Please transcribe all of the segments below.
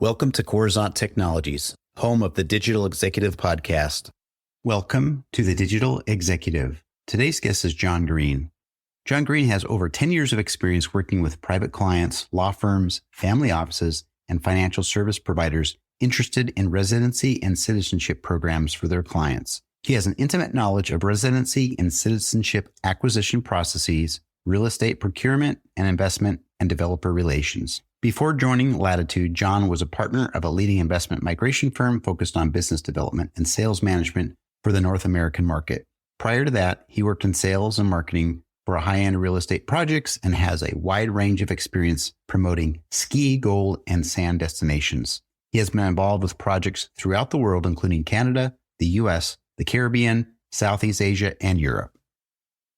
Welcome to Coruzant Technologies, home of the Digital Executive Podcast. Welcome to the Digital Executive. Today's guest is John Green. John Green has over 10 years of experience working with private clients, law firms, family offices, and financial service providers interested in residency and citizenship programs for their clients. He has an intimate knowledge of residency and citizenship acquisition processes, real estate procurement and investment, and developer relations. Before joining Latitude, John was a partner of a leading investment migration firm focused on business development and sales management for the North American market. Prior to that, he worked in sales and marketing for high-end real estate projects and has a wide range of experience promoting ski, gold, and sand destinations. He has been involved with projects throughout the world, including Canada, the U.S., the Caribbean, Southeast Asia, and Europe.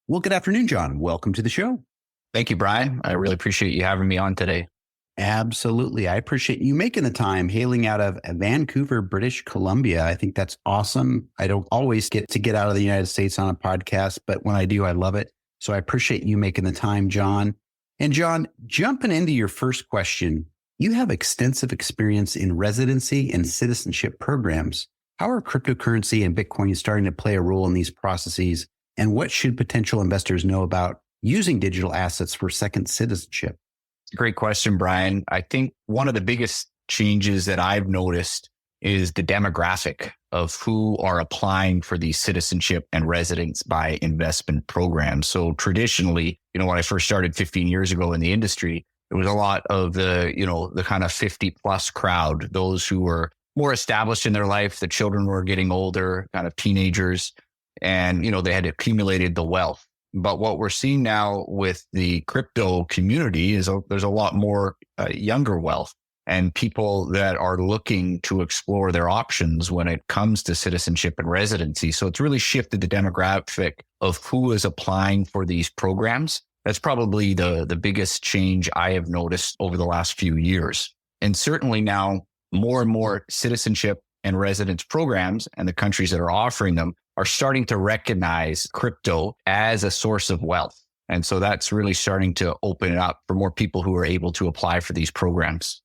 Well, good afternoon, John. Welcome to the show. Thank you, Brian. I really appreciate you having me on today. Absolutely. I appreciate you making the time, hailing out of Vancouver, British Columbia. I think that's awesome. I don't always get to get out of the United States on a podcast, but when I do, I love it. So I appreciate you making the time, John. And John, jumping into your first question, you have extensive experience in residency and citizenship programs. How are cryptocurrency and Bitcoin starting to play a role in these processes? And what should potential investors know about using digital assets for second citizenship? Great question, Brian. I think one of the biggest changes that I've noticed is the demographic of who are applying for these citizenship and residence by investment programs. So traditionally, when I first started 15 years ago in the industry, it was a lot of the kind of 50 plus crowd, those who were more established in their life. The children were getting older, kind of teenagers, and, they had accumulated the wealth. But what we're seeing now with the crypto community is there's a lot more younger wealth and people that are looking to explore their options when it comes to citizenship and residency. So it's really shifted the demographic of who is applying for these programs. That's probably the biggest change I have noticed over the last few years. And certainly now more and more citizenship and residence programs and the countries that are offering them are starting to recognize crypto as a source of wealth. And so that's really starting to open it up for more people who are able to apply for these programs.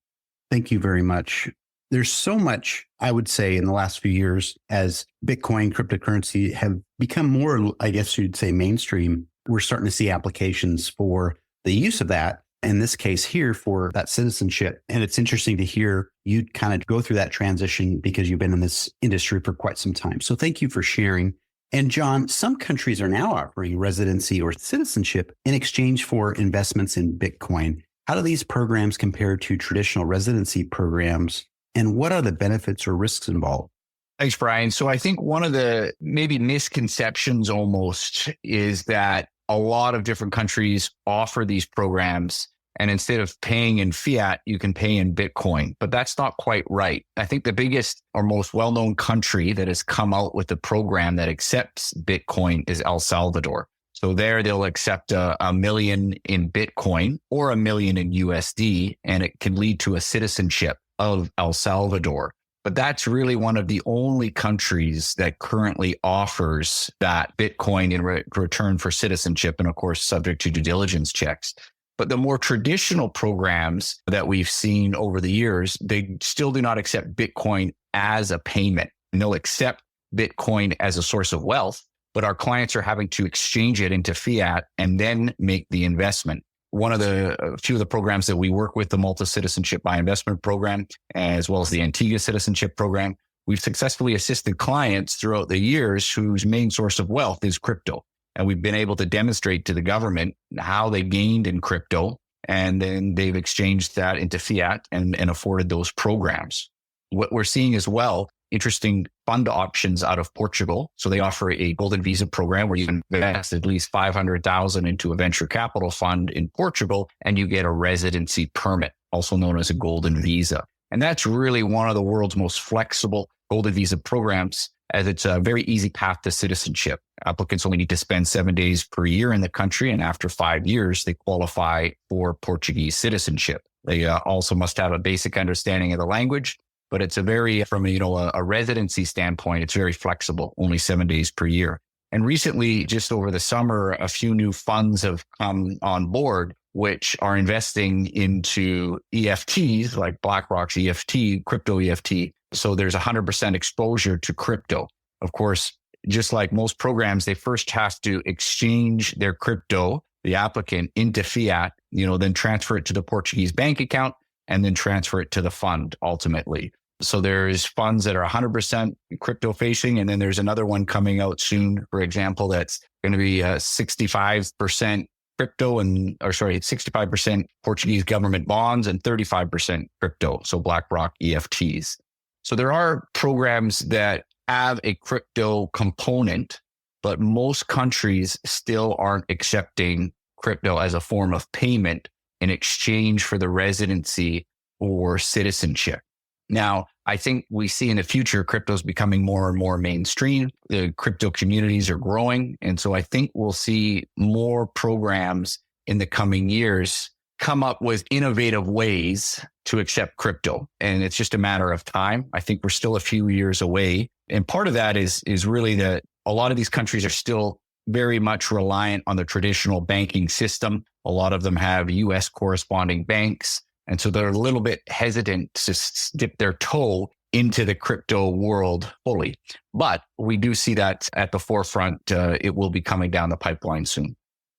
Thank you very much. There's so much, I would say, in the last few years as Bitcoin, cryptocurrency have become more, I guess you'd say, mainstream. We're starting to see applications for the use of that. In this case here for that citizenship. And it's interesting to hear you kind of go through that transition because you've been in this industry for quite some time. So thank you for sharing. And John, some countries are now offering residency or citizenship in exchange for investments in Bitcoin. How do these programs compare to traditional residency programs? And what are the benefits or risks involved? Thanks, Brian. So I think one of the maybe misconceptions almost is that a lot of different countries offer these programs. And instead of paying in fiat, you can pay in Bitcoin. But that's not quite right. I think the biggest or most well-known country that has come out with a program that accepts Bitcoin is El Salvador. So there they'll accept a million in Bitcoin or a million in USD, and it can lead to a citizenship of El Salvador. But that's really one of the only countries that currently offers that Bitcoin in return for citizenship, and of course, subject to due diligence checks. But the more traditional programs that we've seen over the years, they still do not accept Bitcoin as a payment. And they'll accept Bitcoin as a source of wealth, but our clients are having to exchange it into fiat and then make the investment. One of a few of the programs that we work with, the Malta Citizenship by Investment Program, as well as the Antigua Citizenship Program, we've successfully assisted clients throughout the years whose main source of wealth is crypto. And we've been able to demonstrate to the government how they gained in crypto, and then they've exchanged that into fiat and afforded those programs. What we're seeing as well, interesting fund options out of Portugal. So they offer a golden visa program where you invest at least 500,000 into a venture capital fund in Portugal, and you get a residency permit, also known as a golden visa. And that's really one of the world's most flexible golden visa programs, as it's a very easy path to citizenship. Applicants only need to spend 7 days per year in the country, and after 5 years, they qualify for Portuguese citizenship. They also must have a basic understanding of the language, but it's from a residency standpoint, it's very flexible, only 7 days per year. And recently, just over the summer, a few new funds have come on board which are investing into EFTs like BlackRock's EFT, crypto EFT. So there's 100% exposure to crypto. Of course, just like most programs, they first have to exchange their crypto, the applicant, into fiat, then transfer it to the Portuguese bank account and then transfer it to the fund ultimately. So there's funds that are 100% crypto facing. And then there's another one coming out soon, for example, that's going to be 65% crypto 65% Portuguese government bonds and 35% crypto. So BlackRock EFTs. So there are programs that have a crypto component, but most countries still aren't accepting crypto as a form of payment in exchange for the residency or citizenship. Now, I think we see in the future, crypto is becoming more and more mainstream. The crypto communities are growing. And so I think we'll see more programs in the coming years come up with innovative ways to accept crypto. And it's just a matter of time. I think we're still a few years away. And part of that is really that a lot of these countries are still very much reliant on the traditional banking system. A lot of them have US corresponding banks. And so they're a little bit hesitant to dip their toe into the crypto world fully. But we do see that at the forefront. It will be coming down the pipeline soon.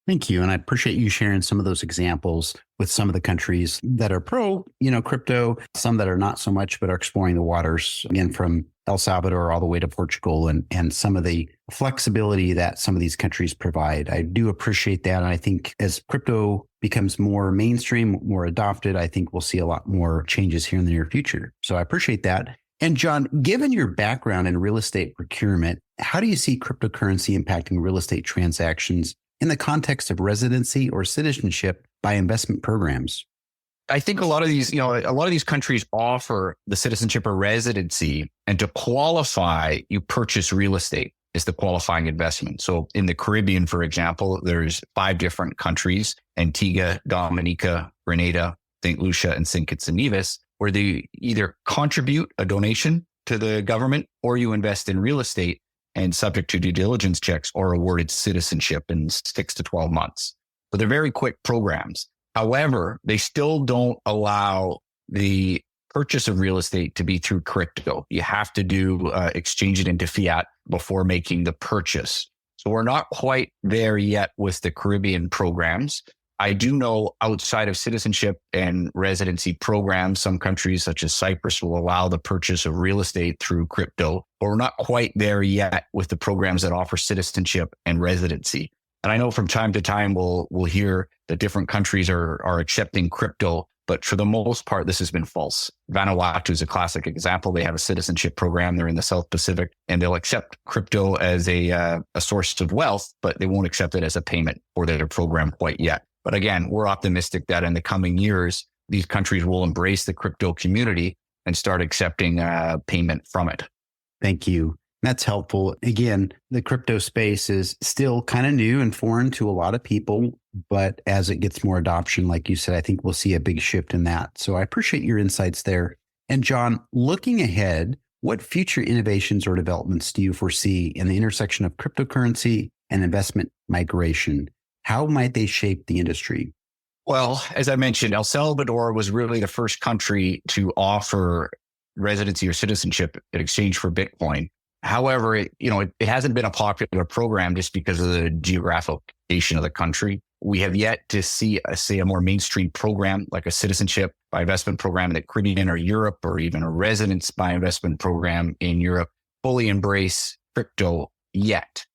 Thank you. And I appreciate you sharing some of those examples with some of the countries that are pro, crypto, some that are not so much, but are exploring the waters, again, from El Salvador all the way to Portugal, and some of the flexibility that some of these countries provide. I do appreciate that. And I think as crypto becomes more mainstream, more adopted, I think we'll see a lot more changes here in the near future. So I appreciate that. And John, given your background in real estate procurement, how do you see cryptocurrency impacting real estate transactions in the context of residency or citizenship by investment programs? I think a lot of these countries offer the citizenship or residency, and to qualify, you purchase real estate is the qualifying investment. So in the Caribbean, for example, there's 5 different countries: Antigua, Dominica, Grenada, St. Lucia, and St. Kitts and Nevis, where they either contribute a donation to the government or you invest in real estate and, subject to due diligence checks, are awarded citizenship in 6 to 12 months. So they're very quick programs. However, they still don't allow the purchase of real estate to be through crypto. You have to exchange it into fiat before making the purchase. So we're not quite there yet with the Caribbean programs. I do know outside of citizenship and residency programs, some countries such as Cyprus will allow the purchase of real estate through crypto, but we're not quite there yet with the programs that offer citizenship and residency. And I know from time to time we'll hear that different countries are accepting crypto, but for the most part, this has been false. Vanuatu is a classic example. They have a citizenship program. They're in the South Pacific, and they'll accept crypto as a source of wealth, but they won't accept it as a payment for their program quite yet. But again, we're optimistic that in the coming years, these countries will embrace the crypto community and start accepting payment from it. Thank you. That's helpful. Again, the crypto space is still kind of new and foreign to a lot of people, but as it gets more adoption, like you said, I think we'll see a big shift in that. So I appreciate your insights there. And John, looking ahead, what future innovations or developments do you foresee in the intersection of cryptocurrency and investment migration? How might they shape the industry? Well, as I mentioned, El Salvador was really the first country to offer residency or citizenship in exchange for Bitcoin. However, it hasn't been a popular program just because of the geographic location of the country. We have yet to see, a more mainstream program like a citizenship by investment program in the Caribbean or Europe, or even a residence by investment program in Europe fully embrace crypto yet.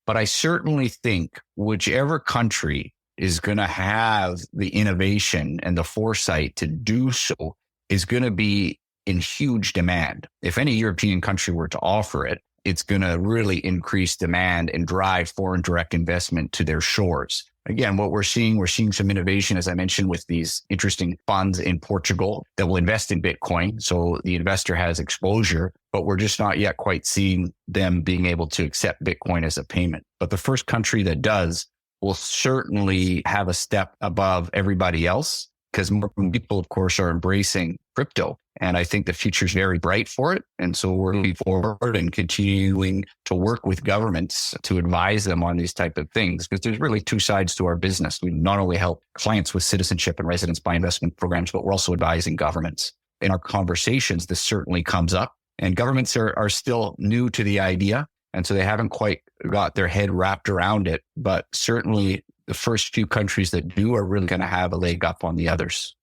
But I certainly think whichever country is going to have the innovation and the foresight to do so is going to be in huge demand. If any European country were to offer it, it's going to really increase demand and drive foreign direct investment to their shores. Again, what we're seeing some innovation, as I mentioned, with these interesting funds in Portugal that will invest in Bitcoin. So the investor has exposure, but we're just not yet quite seeing them being able to accept Bitcoin as a payment. But the first country that does will certainly have a step above everybody else. because more people, of course, are embracing crypto. And I think the future is very bright for it. And so we're looking forward and continuing to work with governments to advise them on these type of things, because there's really two sides to our business. We not only help clients with citizenship and residence by investment programs, but we're also advising governments. In our conversations, this certainly comes up, and governments are still new to the idea. And so they haven't quite got their head wrapped around it. But certainly the first few countries that do are really going to have a leg up on the others.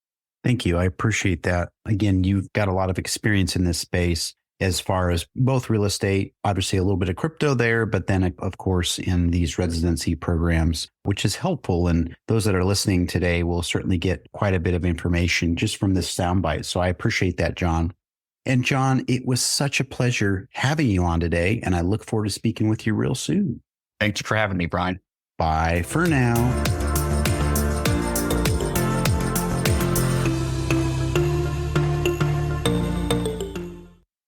Thank you. I appreciate that. Again, you've got a lot of experience in this space as far as both real estate, obviously a little bit of crypto there, but then of course in these residency programs, which is helpful. And those that are listening today will certainly get quite a bit of information just from this soundbite. So I appreciate that, John. And John, it was such a pleasure having you on today, and I look forward to speaking with you real soon. Thank you for having me, Brian. Bye for now.